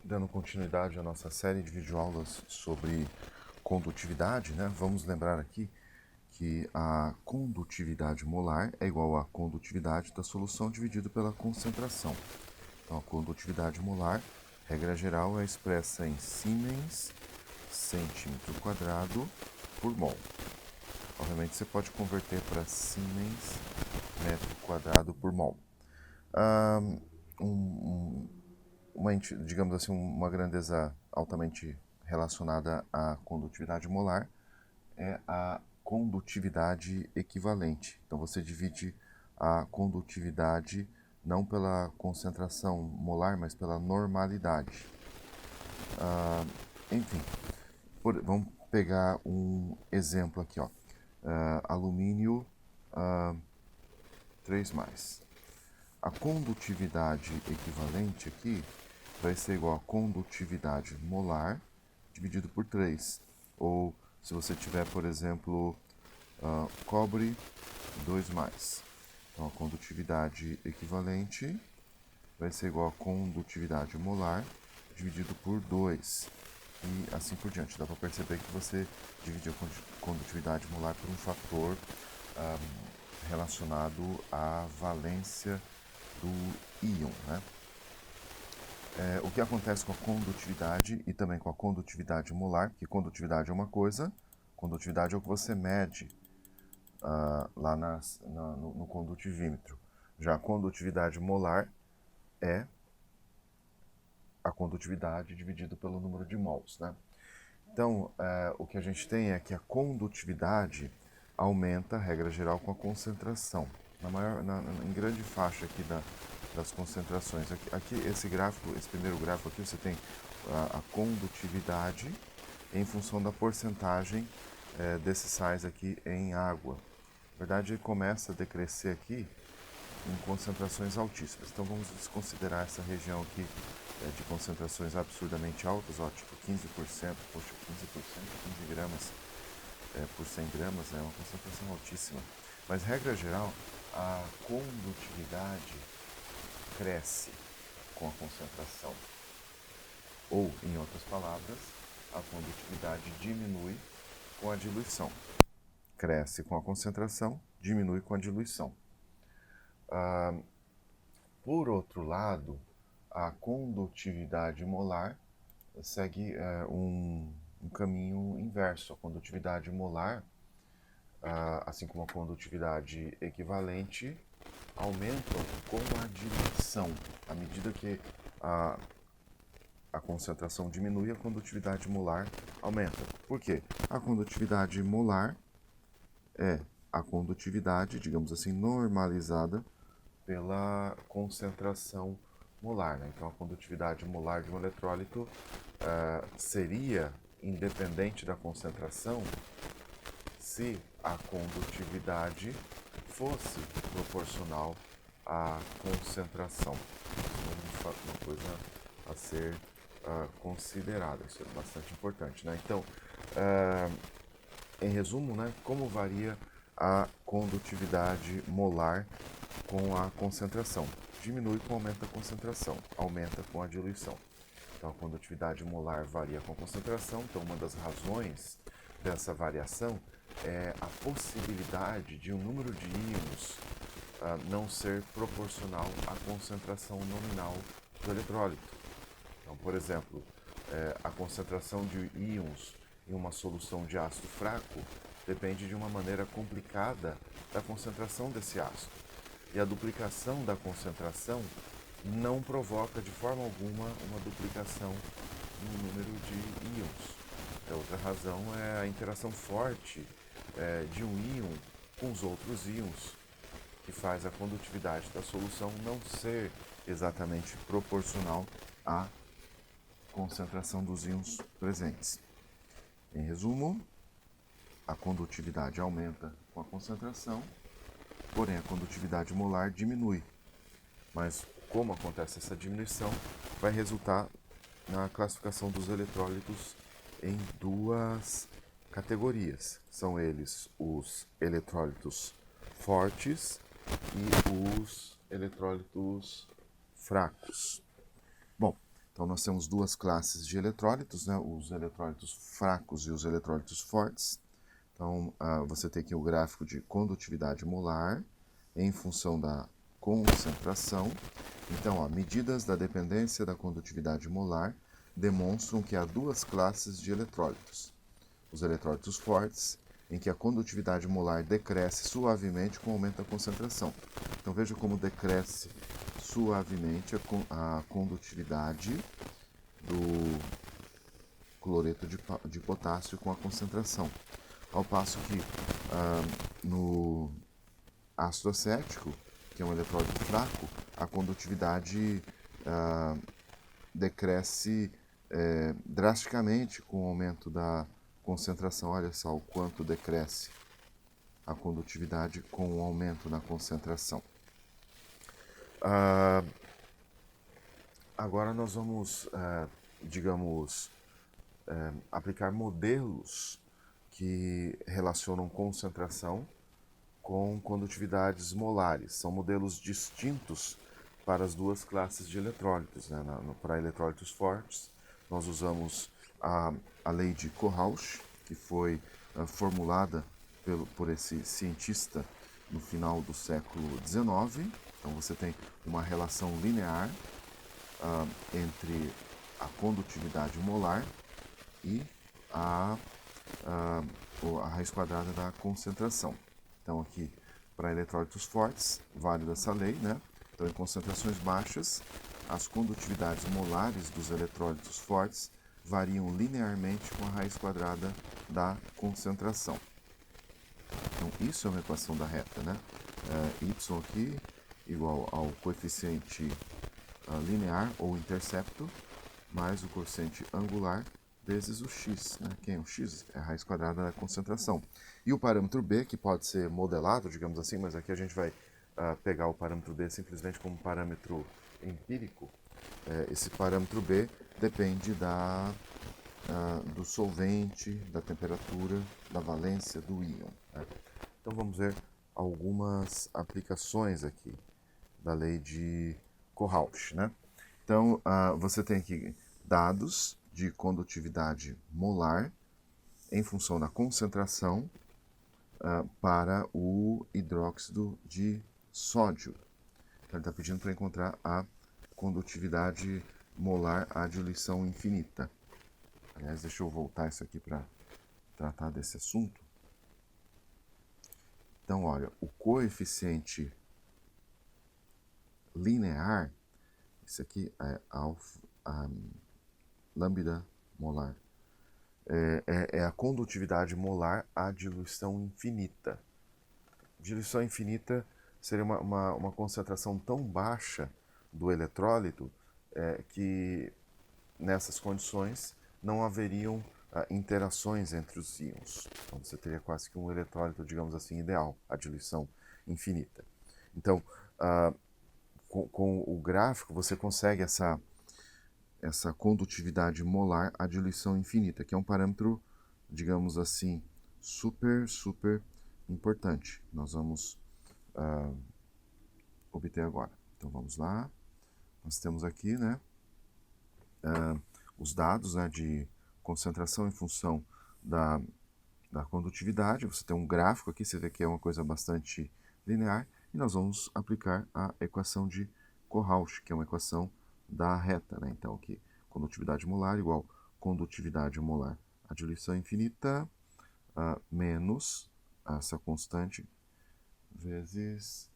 Dando continuidade à nossa série de videoaulas sobre condutividade, né? Vamos lembrar aqui que a condutividade molar é igual à condutividade da solução dividido pela concentração. Então, a condutividade molar, regra geral, é expressa em Siemens centímetro quadrado por mol. Obviamente, você pode converter para Siemens metro quadrado por mol. Digamos assim, uma grandeza altamente relacionada à condutividade molar é a condutividade equivalente. Então você divide a condutividade não pela concentração molar, mas pela normalidade. Enfim, vamos pegar um exemplo aqui, ó. Alumínio 3+. A condutividade equivalente aqui vai ser igual a condutividade molar dividido por 3. Ou se você tiver, por exemplo, cobre 2+. Então a condutividade equivalente vai ser igual a condutividade molar dividido por 2. E assim por diante. Dá para perceber que você divide a condutividade molar por um fator relacionado à valência do íon, né? O que acontece com a condutividade e também com a condutividade molar, que condutividade é uma coisa, condutividade é o que você mede lá no condutivímetro. Já a condutividade molar é a condutividade dividido pelo número de mols, né? Então, o que a gente tem é que a condutividade aumenta, regra geral, com a concentração. Em grande faixa aqui das concentrações. Aqui, esse primeiro gráfico aqui, você tem a condutividade em função da porcentagem desses sais aqui em água. Na verdade, ele começa a decrescer aqui em concentrações altíssimas. Então, vamos desconsiderar essa região aqui de concentrações absurdamente altas, ó, tipo 15%, poxa, 15%, 15 gramas por 100 gramas, é uma concentração altíssima. Mas, regra geral, a condutividade cresce com a concentração. Ou, em outras palavras, a condutividade diminui com a diluição. Cresce com a concentração, diminui com a diluição. Por outro lado, a condutividade molar segue um caminho inverso. A condutividade molar, assim como a condutividade equivalente, aumentam com a diluição. À medida que a concentração diminui, a condutividade molar aumenta. Por quê? A condutividade molar é a condutividade, digamos assim, normalizada pela concentração molar, né? Então, a condutividade molar de um eletrólito seria independente da concentração se a condutividade fosse proporcional à concentração. Isso é uma coisa a ser considerada, isso é bastante importante, né? Então, em resumo, né, como varia a condutividade molar com a concentração? Diminui com o aumento da concentração, aumenta com a diluição. Então, a condutividade molar varia com a concentração. Então, uma das razões dessa variação é a possibilidade de um número de íons não ser proporcional à concentração nominal do eletrólito. Então, por exemplo, a concentração de íons em uma solução de ácido fraco depende de uma maneira complicada da concentração desse ácido. E a duplicação da concentração não provoca de forma alguma uma duplicação no número de íons. A outra razão é a interação forte de um íon com os outros íons, que faz a condutividade da solução não ser exatamente proporcional à concentração dos íons presentes. Em resumo, a condutividade aumenta com a concentração, porém a condutividade molar diminui. Mas como acontece essa diminuição, vai resultar na classificação dos eletrólitos em duas categorias. São eles os eletrólitos fortes e os eletrólitos fracos. Bom, Então, nós temos duas classes de eletrólitos, né? Os eletrólitos fracos e os eletrólitos fortes. Então, você tem aqui o gráfico de condutividade molar em função da concentração. Então, medidas da dependência da condutividade molar demonstram que há duas classes de eletrólitos. Os eletrólitos fortes, em que a condutividade molar decresce suavemente com o aumento da concentração. Então, veja como decresce suavemente a condutividade do cloreto de potássio com a concentração. Ao passo que no ácido acético, que é um eletrólito fraco, a condutividade decresce drasticamente com o aumento da concentração. Olha só o quanto decresce a condutividade com o aumento na concentração. Agora nós vamos, aplicar modelos que relacionam concentração com condutividades molares. São modelos distintos para as duas classes de eletrólitos. Né? Para eletrólitos fortes, nós usamos a lei de Kohlrausch, que foi formulada por esse cientista no final do século XIX. Então você tem uma relação linear entre a condutividade molar e a raiz quadrada da concentração. Então aqui, para eletrólitos fortes, válida essa lei, né? Então em concentrações baixas, as condutividades molares dos eletrólitos fortes variam linearmente com a raiz quadrada da concentração. Então isso é uma equação da reta, né? Y aqui igual ao coeficiente linear ou intercepto mais o coeficiente angular vezes o x, né? Quem é o x? É a raiz quadrada da concentração. E o parâmetro b, que pode ser modelado, digamos assim, mas aqui a gente vai pegar o parâmetro b simplesmente como parâmetro empírico. Esse parâmetro b depende do solvente, da temperatura, da valência do íon. Né? Então vamos ver algumas aplicações aqui da lei de Kohlrausch. Né? Então você tem aqui dados de condutividade molar em função da concentração para o hidróxido de sódio. Então, ele está pedindo para encontrar a condutividade molar à diluição infinita. Aliás, deixa eu voltar isso aqui para tratar desse assunto. Então, olha, o coeficiente linear, isso aqui é lambda molar, é a condutividade molar à diluição infinita. Diluição infinita seria uma concentração tão baixa do eletrólito que nessas condições não haveriam interações entre os íons. Então você teria quase que um eletrólito, digamos assim, ideal, a diluição infinita. Então, com o gráfico você consegue essa condutividade molar à diluição infinita, que é um parâmetro, digamos assim, super importante. Nós vamos obter agora. Então vamos lá. Nós temos aqui, né, os dados, né, de concentração em função da condutividade. Você tem um gráfico aqui, você vê que é uma coisa bastante linear. E nós vamos aplicar a equação de Kohlrausch, que é uma equação da reta. Né? Então aqui, condutividade molar igual condutividade molar à diluição infinita menos essa constante vezes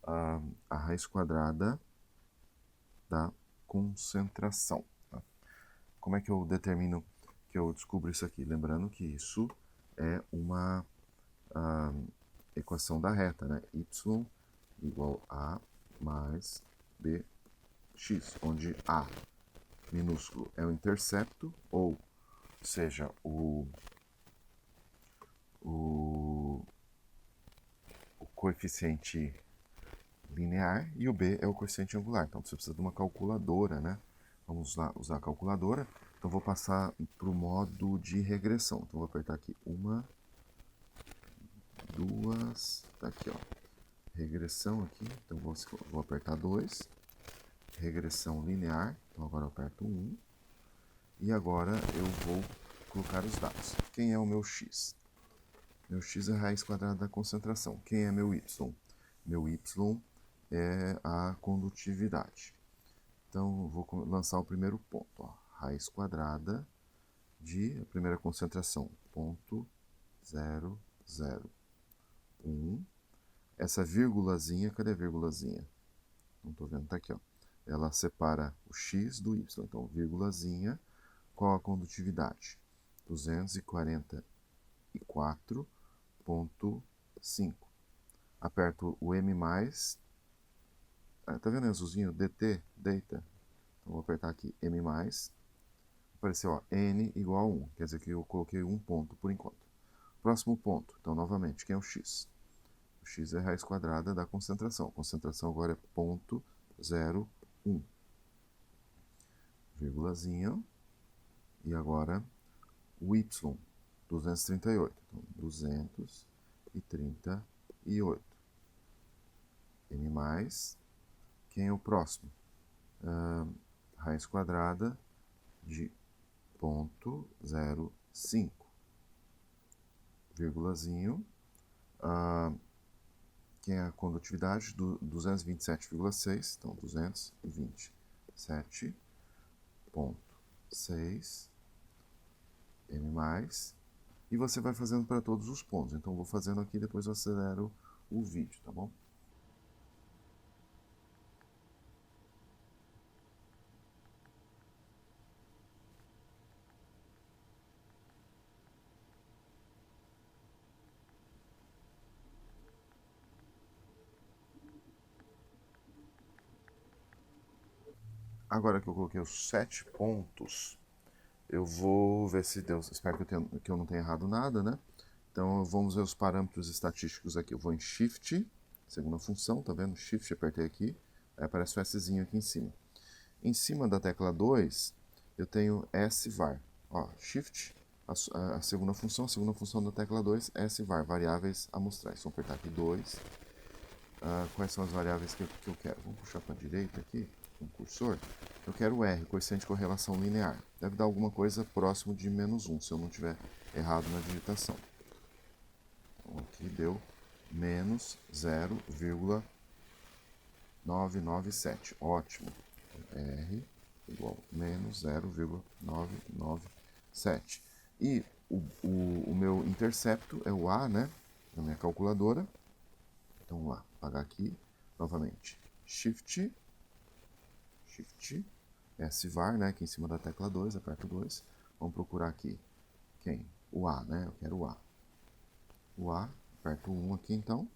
a raiz quadrada da concentração. Tá? Como é que eu determino, que eu descubro isso aqui? Lembrando que isso é uma equação da reta, né? Y igual a mais bx, onde a minúsculo é o intercepto, ou seja, o coeficiente linear, e o b é o coeficiente angular. Então você precisa de uma calculadora, né? Vamos lá usar a calculadora. Então vou passar para o modo de regressão. Então vou apertar aqui 1, 2, tá aqui, ó. Regressão aqui, então vou apertar 2. regressão linear. Então agora eu aperto 1. E agora eu vou colocar os dados. Quem é o meu x? Meu x é a raiz quadrada da concentração. Quem é meu y? Meu y é a condutividade. Então eu vou lançar o primeiro ponto. Ó. Raiz quadrada de a primeira concentração, 0,001. Essa vírgulazinha, cadê a vírgulazinha? Não estou vendo, tá aqui, ó. Ela separa o x do y. Então, vírgulazinha, qual a condutividade? 244,5. Aperto o M+, tá vendo azulzinho? DT, data. Então, vou apertar aqui M+, apareceu, ó, N igual a 1, quer dizer que eu coloquei um ponto por enquanto. Próximo ponto, então, novamente, quem é o x? O x é a raiz quadrada da concentração. A concentração agora é 0,01. Vírgulazinha. E agora o y, 238. Então, 238. N+. Quem é o próximo? Raiz quadrada de 0,05. Vírgulazinho. Quem é a condutividade? 227,6. Então, 227,6. M+. E você vai fazendo para todos os pontos. Então, eu vou fazendo aqui, depois eu acelero o vídeo, tá bom? Agora que eu coloquei os 7 pontos, eu vou ver se deu. Espero que eu não tenha errado nada, né? Então vamos ver os parâmetros estatísticos aqui. Eu vou em Shift, segunda função, tá vendo? Shift, apertei aqui, aí aparece o Szinho aqui em cima. Em cima da tecla 2, eu tenho SVAR. Ó, Shift, a segunda função da tecla 2, SVAR, variáveis amostrais. Vou apertar aqui 2. Quais são as variáveis que eu quero? Vamos puxar para a direita aqui, com o cursor. Eu quero o R, coeficiente de correlação linear. Deve dar alguma coisa próximo de -1, se eu não tiver errado na digitação. Então, aqui deu menos 0,997. Ótimo. R igual menos 0,997. E o meu intercepto é o A, né? Na minha calculadora. Então vamos lá, apagar aqui novamente. Shift, SVAR, né? Aqui em cima da tecla 2, aperto 2. Vamos procurar aqui quem? O A, né? Eu quero o A. O A, aperto 1 aqui então.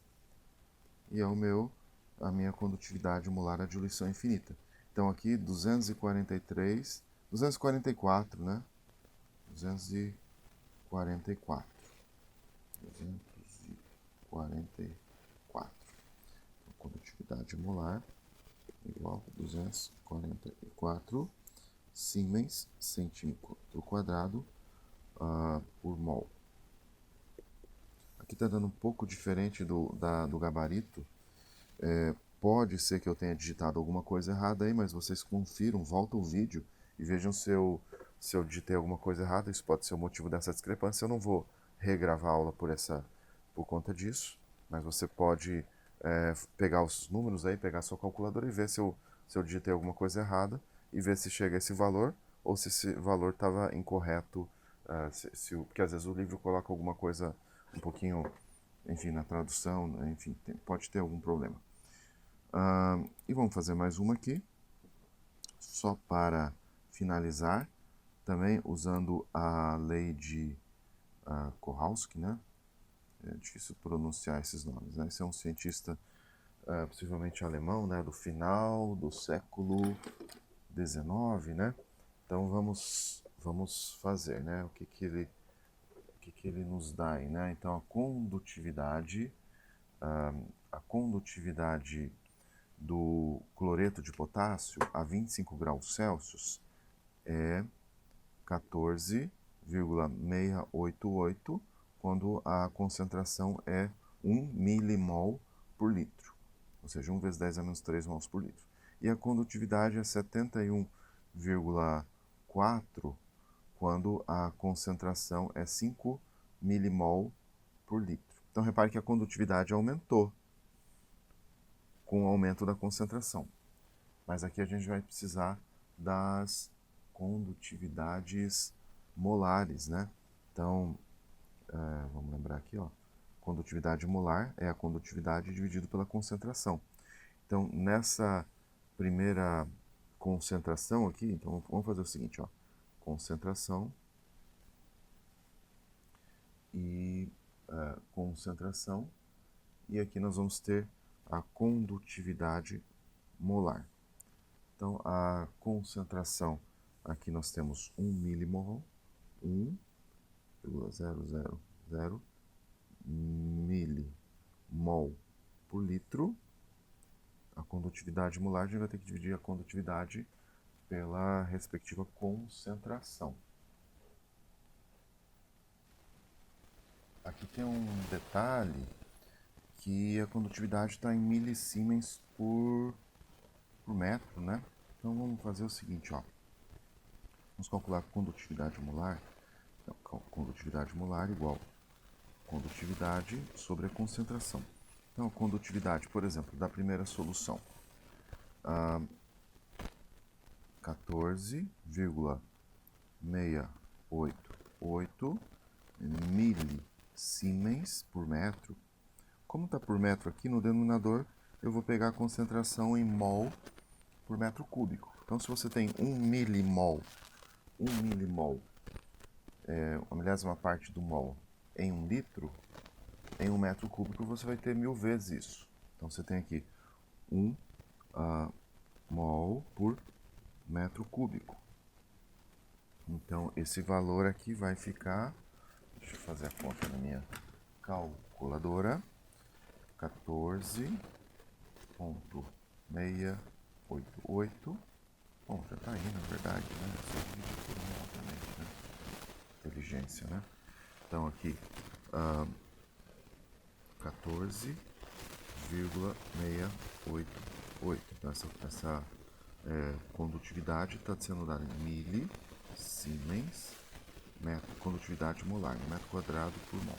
E é a minha condutividade molar à diluição infinita. Então aqui 244, né? 244. Condutividade molar igual a 244 Siemens centímetro quadrado por mol. Aqui está dando um pouco diferente do gabarito. Pode ser que eu tenha digitado alguma coisa errada aí, mas vocês confiram, volta o vídeo e vejam se eu digitei alguma coisa errada. Isso pode ser o motivo dessa discrepância. Eu não vou regravar a aula por conta disso, mas você pode pegar os números aí, pegar a sua calculadora e ver se eu digitei alguma coisa errada e ver se chega a esse valor ou se esse valor estava incorreto, porque às vezes o livro coloca alguma coisa um pouquinho, enfim, na tradução, enfim, pode ter algum problema. E vamos fazer mais uma aqui, só para finalizar, também usando a lei de Kowalski, né? É difícil pronunciar esses nomes, né? Esse é um cientista possivelmente alemão, né? Do final do século XIX, né? Então vamos fazer, né? O que ele nos dá aí, né? Então a condutividade do cloreto de potássio a 25 graus Celsius é 14,688 quando a concentração é 1 milimol por litro, ou seja, 1 vezes 10 a menos 3 mols por litro. e a condutividade é 71,4 quando a concentração é 5 milimol por litro. Então, repare que a condutividade aumentou com o aumento da concentração. Mas aqui a gente vai precisar das condutividades molares, né? Então, vamos lembrar aqui, ó. Condutividade molar é a condutividade dividido pela concentração. Então, nessa primeira concentração aqui, então vamos fazer o seguinte, ó. Concentração e concentração. E aqui nós vamos ter a condutividade molar. Então, a concentração, aqui nós temos 1 milimol, 1,000 milimol por litro. A condutividade molar, a gente vai ter que dividir a condutividade pela respectiva concentração. Aqui tem um detalhe que a condutividade está em milisiemens por metro, né? Então vamos fazer o seguinte, ó. Vamos calcular a condutividade molar. Então, condutividade molar igual condutividade sobre a concentração. Então, a condutividade, por exemplo, da primeira solução, 14,688 milisiemens por metro. Como está por metro aqui no denominador, eu vou pegar a concentração em mol por metro cúbico. Então, se você tem 1 milimol, a milésima parte do mol em 1 litro, em 1 metro cúbico você vai ter 1000 vezes isso. Então, você tem aqui 1 mol por metro cúbico. Então, esse valor aqui vai ficar, deixa eu fazer a conta na minha calculadora, 14,688. Bom, já está aí, na verdade, né? É só dividir por um, obviamente, né? Inteligência, né? Então, aqui, 14,688. Então, essa condutividade está sendo dada em milisiemens, condutividade molar, metro quadrado por mol.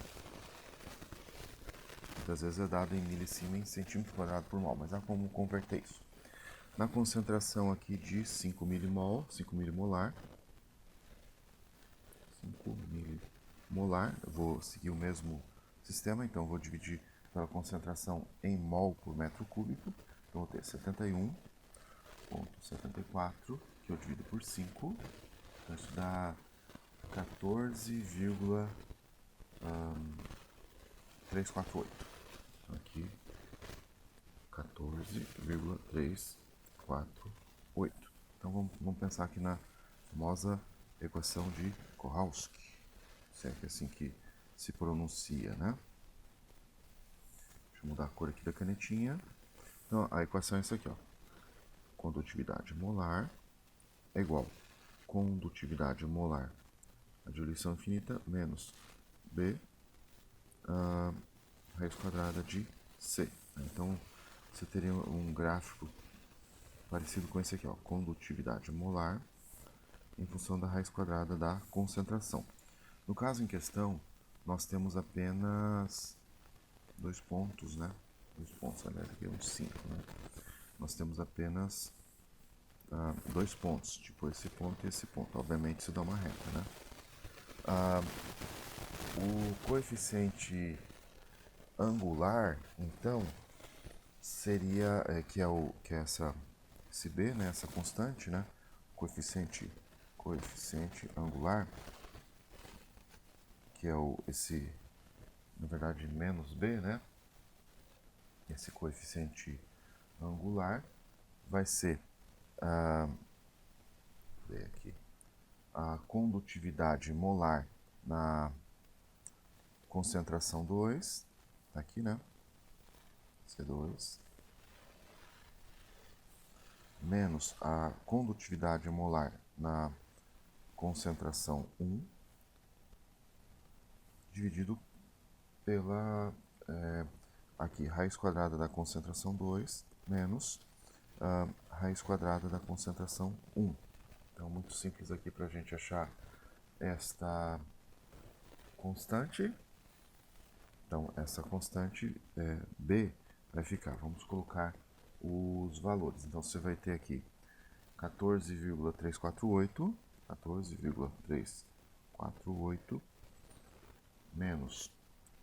Muitas vezes é dado em milisiemens, centímetro quadrado por mol, mas há como converter isso. Na concentração aqui de 5 milimol, 5 milimolar, eu vou seguir o mesmo sistema, então eu vou dividir pela concentração em mol por metro cúbico. Então eu vou ter 71,74, que eu divido por 5, então isso dá 14,348. Então aqui 14,348. Então vamos pensar aqui na famosa equação de Kohalski, se é que é assim que se pronuncia, né? Deixa eu mudar a cor aqui da canetinha. Então a equação é essa aqui, ó. Condutividade molar é igual condutividade molar a diluição infinita menos B raiz quadrada de C. Então você teria um gráfico parecido com esse aqui, ó, condutividade molar em função da raiz quadrada da concentração. No caso em questão, nós temos apenas 2 pontos, né? 2 pontos, aliás, aqui é um 5, né? Nós temos apenas 2 pontos, tipo esse ponto e esse ponto. Obviamente isso dá uma reta, né? O coeficiente angular, então, seria que é esse b, né? Essa constante, né? Coeficiente angular, que é na verdade, menos b, né? Esse coeficiente angular vai ser aqui, a condutividade molar na concentração 2, tá aqui, né? C2, menos a condutividade molar na concentração 1, dividido pela aqui, raiz quadrada da concentração 2, menos raiz quadrada da concentração 1. Então, muito simples aqui para a gente achar esta constante. Então, essa constante B vai ficar, vamos colocar os valores. Então, você vai ter aqui 14,348, 14,348 menos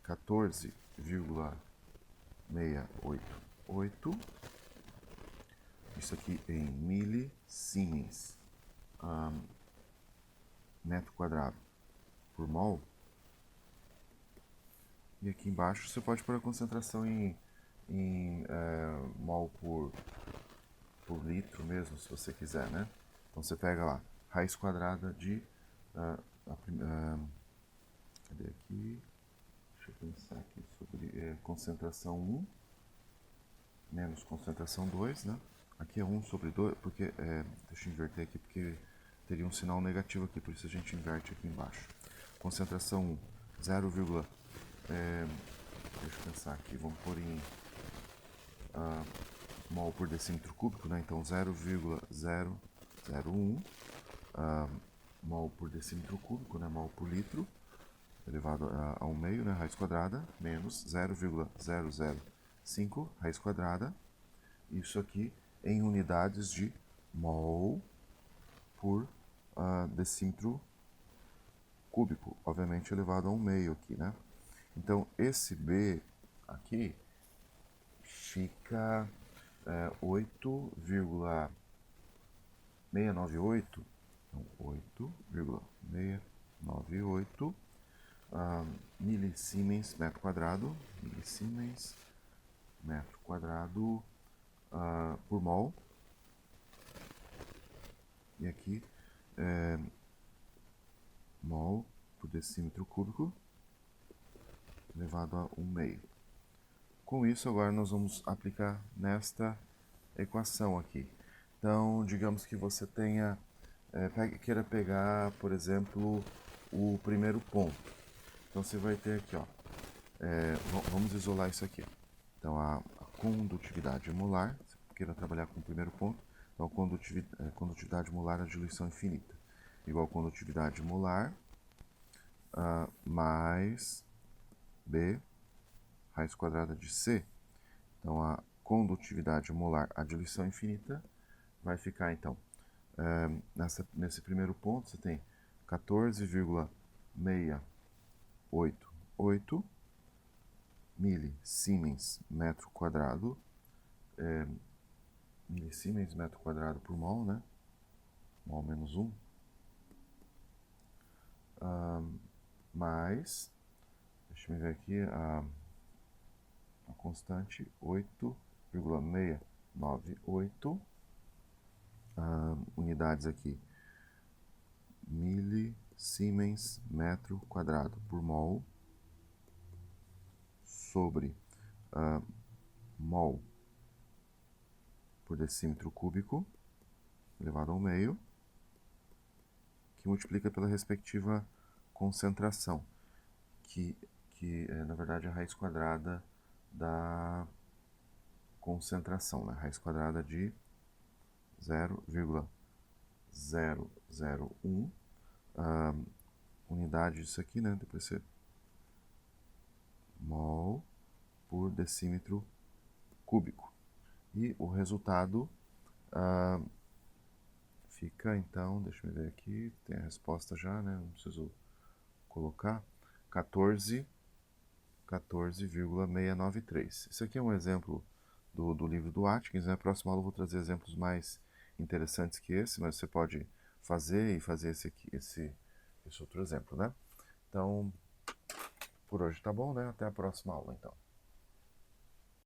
14,688, isso aqui em milisiemens metro quadrado por mol. E aqui embaixo você pode pôr a concentração em mol por litro mesmo, se você quiser, né? Então você pega lá, raiz quadrada de... cadê aqui? Deixa eu pensar aqui sobre concentração 1 menos concentração 2, né? Aqui é 1 sobre 2, porque... deixa eu inverter aqui, porque teria um sinal negativo aqui, por isso a gente inverte aqui embaixo. Concentração 1, 0, deixa eu pensar aqui, vamos pôr em mol por decímetro cúbico, né? Então 0,001 mol por decímetro cúbico, né? Mol por litro, elevado a 1/2, né? Raiz quadrada, menos 0,005 raiz quadrada, isso aqui em unidades de mol por decímetro cúbico, obviamente elevado a 1/2 aqui, né? Então, esse B aqui fica 8,698, então 8,698 milisiemens metro quadrado, por mol. E aqui mol por decímetro cúbico elevado a 1/2. Com isso, agora nós vamos aplicar nesta equação aqui. Então, digamos que você tenha, queira pegar, por exemplo, o primeiro ponto. Então, você vai ter aqui, ó, vamos isolar isso aqui. Então, a condutividade molar, se queira trabalhar com o primeiro ponto, então, condutividade molar, a diluição infinita, igual a condutividade molar mais B raiz quadrada de C. Então, a condutividade molar, a diluição infinita, vai ficar, então, nesse primeiro ponto, você tem 14,688 milisiemens metro quadrado, milisiemens metro quadrado por mol, né? Mol menos 1. Mais, deixa eu ver aqui, a constante 8,698 unidades aqui, milisiemens metro quadrado por mol, sobre mol por decímetro cúbico elevado ao 1/2, que multiplica pela respectiva concentração, que na verdade é a raiz quadrada da concentração, né? Raiz quadrada de 0,001 unidade disso aqui, né? Depois você mol por decímetro cúbico. E o resultado fica, então, deixa eu ver aqui, tem a resposta já, né? Não preciso colocar, 14,693. Isso aqui é um exemplo do livro do Atkins, né? Na próxima aula eu vou trazer exemplos mais interessantes que esse, mas você pode fazer esse outro exemplo, né? Então, por hoje tá bom, né? Até a próxima aula, então.